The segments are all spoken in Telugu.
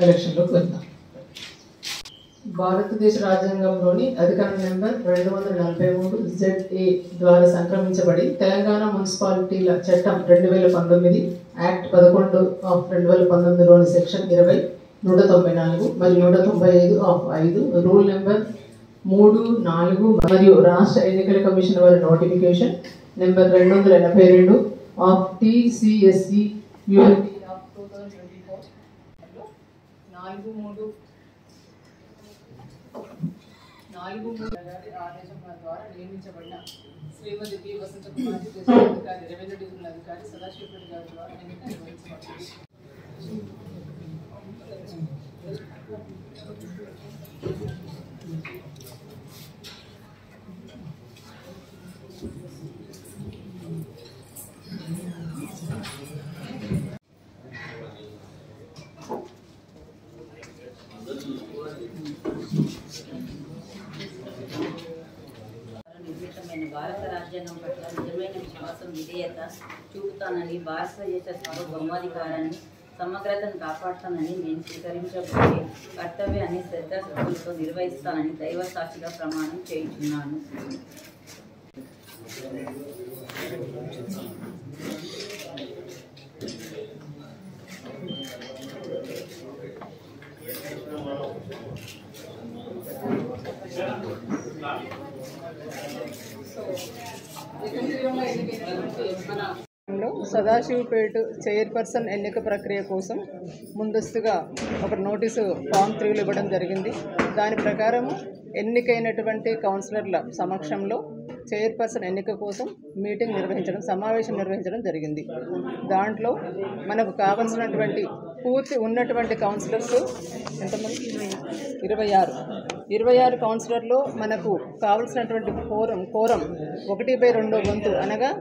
ఎలక్షన్లోకి వెళ్దాం. భారతదేశ రాజ్యాంగంలోని అధికరణ నెంబర్ 243 ZA ద్వారా సంక్రమించబడి తెలంగాణ మున్సిపాలిటీల చట్టం 2019 యాక్ట్ 11/2019లోని సెక్షన్ 20, 194 మరియు 195 రూల్ నెంబర్ 3, 4 మరియు రాష్ట్ర ఎన్నికల కమిషన్ వారి notification number 282 of TCSE ULT of 2024 ఆదేశం ద్వారా నియమించబడిన శ్రీమతి పి. వసంత కుమారి అధికారి, రెవెన్యూ డివిజనల్ అధికారి సదాశివపేట గారి ద్వారా ఎన్నిక నిర్వహించబడింది. భారత రాజ్యాంగం పట్ల నిజమైన విశ్వాసం, విధేయత చూపుతానని, భారతదేశ సార్వభౌమాధికారాన్ని, సమగ్రతను కాపాడుతానని నేను స్వీకరించబోయే కర్తవ్యాన్ని శ్రద్ధాశక్తులతో నిర్వహిస్తానని దైవ సాక్షిగా ప్రమాణం చేయుచున్నాను. సదాశివపేట చైర్పర్సన్ ఎన్నిక ప్రక్రియ కోసం ముందస్తుగా ఒక నోటీసు ఫామ్ 3 ఇవ్వడం జరిగింది. దాని ప్రకారం ఎన్నికైనటువంటి కౌన్సిలర్ల సమక్షంలో చైర్పర్సన్ ఎన్నిక కోసం సమావేశం నిర్వహించడం జరిగింది. దాంట్లో మనకు కావాల్సినటువంటి పూర్తి ఉన్నటువంటి కౌన్సిలర్స్ ఎంతమంది? 26 కౌన్సిలర్లో మనకు కావాల్సినటువంటి కోరం 1/2 వంతు అనగా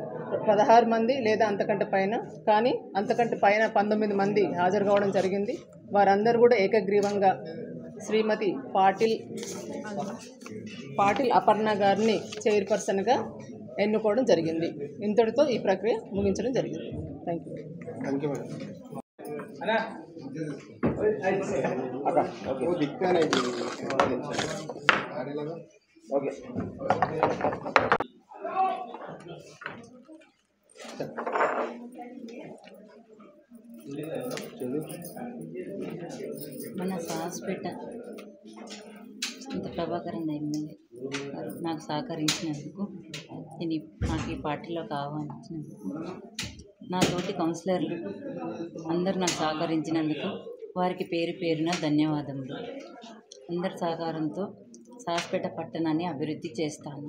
16 మంది లేదా అంతకంటే పైన, కానీ అంతకంటే పైన 19 మంది హాజరు కావడం జరిగింది. వారందరూ కూడా ఏకగ్రీవంగా శ్రీమతి పాటిల్ అపర్ణ గారిని చైర్పర్సన్గా ఎన్నుకోవడం జరిగింది. ఇంతటితో ఈ ప్రక్రియ ముగించడం జరిగింది. Thank you. మన సాస్పేట ఇంత ప్రభాకరన్ ఎమ్మెల్యే నాకు సహకరించినందుకు, నాకు ఈ పార్టీలో ఆహ్వానించినందుకు, నా తోటి కౌన్సిలర్లు అందరూ నాకు సహకరించినందుకు వారికి పేరు పేరున ధన్యవాదములు. అందరి సహకారంతో సాస్పేట పట్టణాన్ని అభివృద్ధి చేస్తాను.